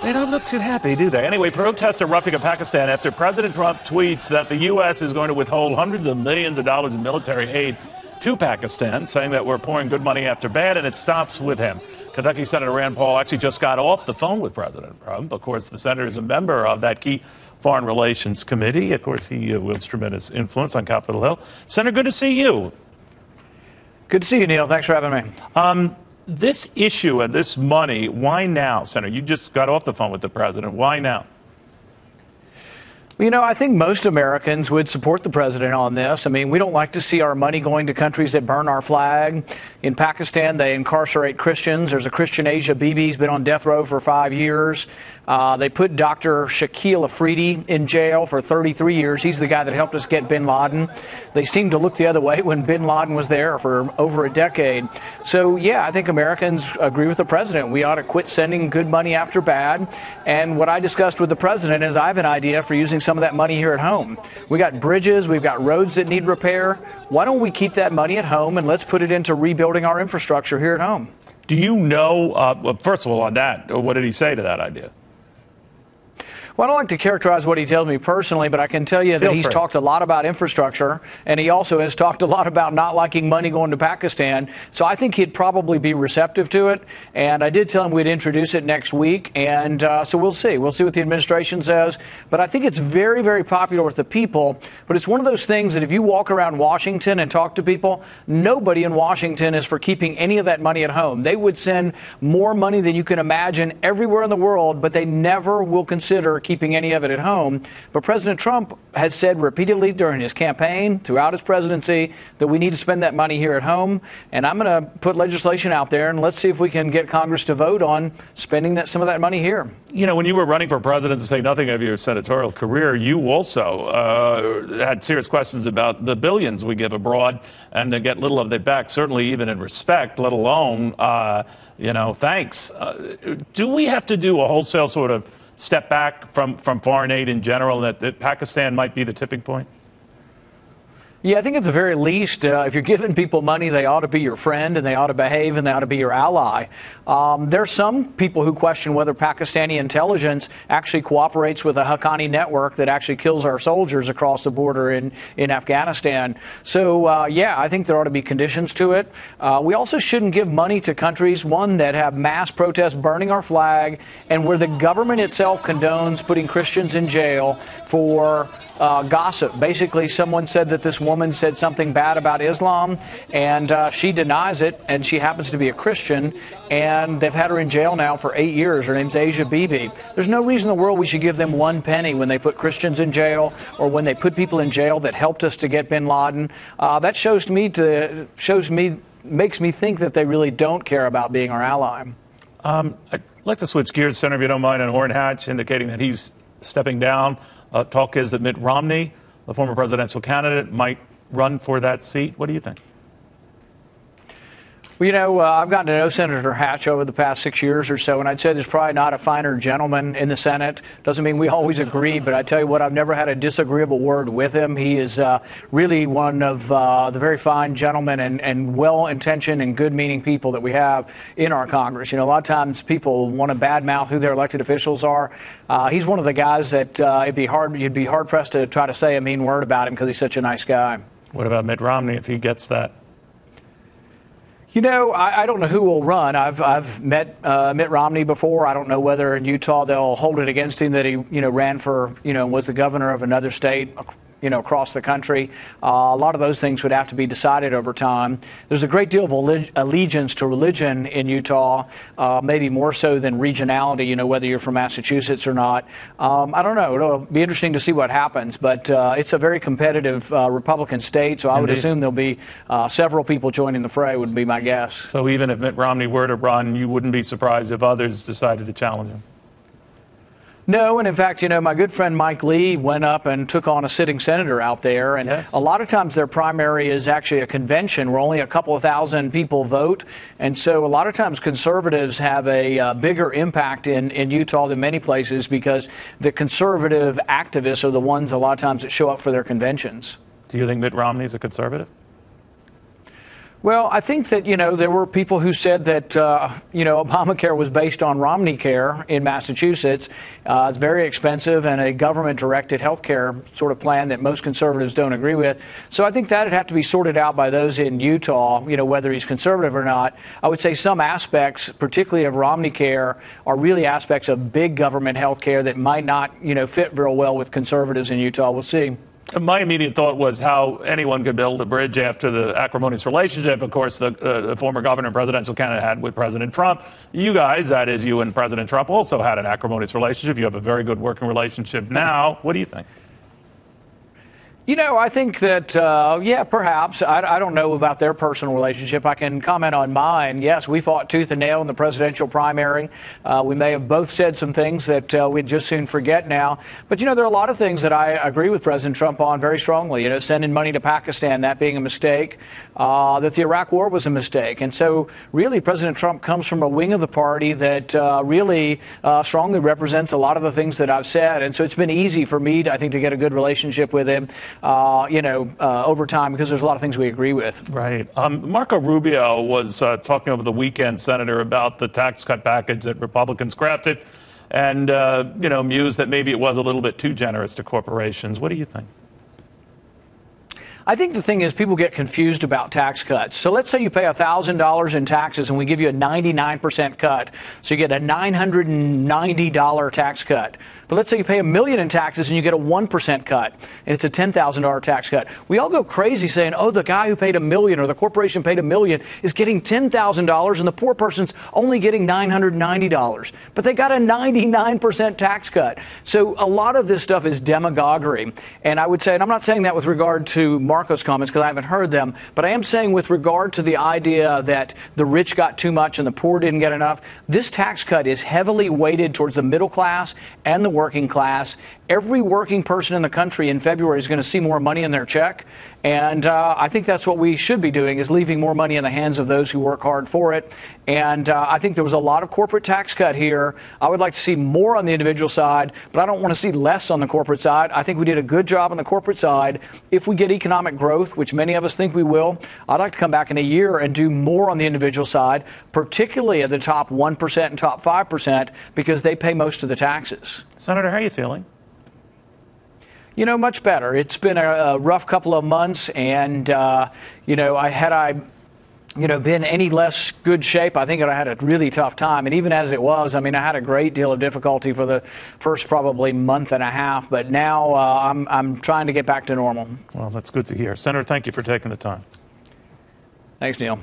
They don't look too happy, do they? Anyway, protests erupting in Pakistan after President Trump tweets that the U.S. is going to withhold hundreds of millions of dollars in military aid to Pakistan, saying that we're pouring good money after bad, and it stops with him. Kentucky Senator Rand Paul actually just got off the phone with President Trump. Of course, the senator is a member of that key Foreign Relations Committee. Of course, he wields tremendous influence on Capitol Hill. Senator, good to see you. Good to see you, Neil. Thanks for having me. This issue and this money, why now, Senator? You just got off the phone with the president. Why now? You know, I think most Americans would support the president on this. I mean, we don't like to see our money going to countries that burn our flag. In Pakistan, they incarcerate Christians. There's a Christian, Asia Bibi, has been on death row for 5 years. They put Dr. Shakil Afridi in jail for 33 years. He's the guy that helped us get bin Laden. They seemed to look the other way when bin Laden was there for over a decade. So, yeah, I think Americans agree with the president. We ought to quit sending good money after bad. And what I discussed with the president is I have an idea for using some of that money here at home. We got bridges, we've got roads that need repair. Why don't we keep that money at home and let's put it into rebuilding our infrastructure here at home? Do you know, well, first of all, on that, what did he say to that idea? Well, I don't like to characterize what he tells me personally, but I can tell you that he's talked a lot about infrastructure, and he also has talked a lot about not liking money going to Pakistan. So I think he'd probably be receptive to it. And I did tell him we'd introduce it next week. And so we'll see. We'll see what the administration says. But I think it's very, very popular with the people. But it's one of those things that if you walk around Washington and talk to people, nobody in Washington is for keeping any of that money at home. They would send more money than you can imagine everywhere in the world, but they never will consider keeping any of it at home. But President Trump has said repeatedly during his campaign, throughout his presidency, that we need to spend that money here at home. And I'm going to put legislation out there, and let's see if we can get Congress to vote on spending some of that money here. You know, when you were running for president, to say nothing of your senatorial career, you also had serious questions about the billions we give abroad and to get little of it back, certainly even in respect, let alone, thanks. Do we have to do a wholesale sort of step back from foreign aid in general, that Pakistan might be the tipping point? Yeah, I think at the very least, if you're giving people money, they ought to be your friend and they ought to behave and they ought to be your ally. There are some people who question whether Pakistani intelligence actually cooperates with a Haqqani network that actually kills our soldiers across the border in Afghanistan. So, yeah, I think there ought to be conditions to it. We also shouldn't give money to countries, one, that have mass protests burning our flag and where the government itself condones putting Christians in jail for gossip. Basically, someone said that this woman said something bad about Islam, and she denies it, and she happens to be a Christian, and they've had her in jail now for 8 years. Her name's Asia Bibi. There's no reason in the world we should give them 1 penny when they put Christians in jail or when they put people in jail that helped us to get bin Laden. That makes me think that they really don't care about being our ally. I'd like to switch gears, Senator, if you don't mind, on Orrin Hatch indicating that he's stepping down. Talk is that Mitt Romney, the former presidential candidate, might run for that seat. What do you think? Well, you know, I've gotten to know Senator Hatch over the past 6 years or so, and I'd say there's probably not a finer gentleman in the Senate. Doesn't mean we always agree, but I tell you what, I've never had a disagreeable word with him. He is really one of the very fine gentlemen and well-intentioned and good-meaning people that we have in our Congress. You know, a lot of times people want to badmouth who their elected officials are. He's one of the guys that you'd be hard-pressed to try to say a mean word about him because he's such a nice guy. What about Mitt Romney if he gets that? You know, I don't know who will run. I've met Mitt Romney before. I don't know whether in Utah they'll hold it against him that he, ran for, was the governor of another state, across the country. A lot of those things would have to be decided over time. There's a great deal of allegiance to religion in Utah, maybe more so than regionality, whether you're from Massachusetts or not. I don't know. It'll be interesting to see what happens, but it's a very competitive Republican state, so I would assume there'll be several people joining the fray would be my guess. So even if Mitt Romney were to run, you wouldn't be surprised if others decided to challenge him? No, and in fact, my good friend Mike Lee went up and took on a sitting senator out there, and a lot of times their primary is actually a convention where only a couple of thousand people vote, and so a lot of times conservatives have a bigger impact in Utah than many places because the conservative activists are the ones a lot of times that show up for their conventions. Do you think Mitt Romney is a conservative? Well, I think that, there were people who said that, Obamacare was based on Romney Care in Massachusetts. It's very expensive and a government-directed health care sort of plan that most conservatives don't agree with. So I think that would have to be sorted out by those in Utah, whether he's conservative or not. I would say some aspects, particularly of Romney Care, are really aspects of big government health care that might not, fit very well with conservatives in Utah. We'll see. My immediate thought was how anyone could build a bridge after the acrimonious relationship, of course, the former governor and presidential candidate had with President Trump. You guys, that is you and President Trump, also had an acrimonious relationship. You have a very good working relationship now. What do you think? I think that, perhaps. I don't know about their personal relationship. I can comment on mine. Yes, we fought tooth and nail in the presidential primary. We may have both said some things that we'd just soon forget now. But, there are a lot of things that I agree with President Trump on very strongly. Sending money to Pakistan, that being a mistake, that the Iraq War was a mistake. And so, really, President Trump comes from a wing of the party that really strongly represents a lot of the things that I've said. And so it's been easy for me, I think, to get a good relationship with him. Over time, because there's a lot of things we agree with. Right. Marco Rubio was talking over the weekend, Senator, about the tax cut package that Republicans crafted and, mused that maybe it was a little bit too generous to corporations. What do you think? I think the thing is people get confused about tax cuts. So let's say you pay $1,000 in taxes and we give you a 99% cut. So you get a $990 tax cut. But let's say you pay $1 million in taxes and you get a 1% cut, and it's a $10,000 tax cut. We all go crazy saying, oh, the guy who paid $1 million or the corporation paid $1 million is getting $10,000 and the poor person's only getting $990. But they got a 99% tax cut. So a lot of this stuff is demagoguery. And I would say, and I'm not saying that with regard to Marco's comments because I haven't heard them, but I am saying with regard to the idea that the rich got too much and the poor didn't get enough, this tax cut is heavily weighted towards the middle class and the working class. Every working person in the country in February is going to see more money in their check. And I think that's what we should be doing, is leaving more money in the hands of those who work hard for it. And I think there was a lot of corporate tax cut here. I would like to see more on the individual side, but I don't want to see less on the corporate side. I think we did a good job on the corporate side. If we get economic growth, which many of us think we will, I'd like to come back in a year and do more on the individual side, particularly at the top 1% and top 5%, because they pay most of the taxes. Senator, how are you feeling? Much better. It's been a rough couple of months, and, had I been any less good shape, I think I had a really tough time. And even as it was, I had a great deal of difficulty for the first probably month and a half, but now I'm trying to get back to normal. Well, that's good to hear. Senator, thank you for taking the time. Thanks, Neil.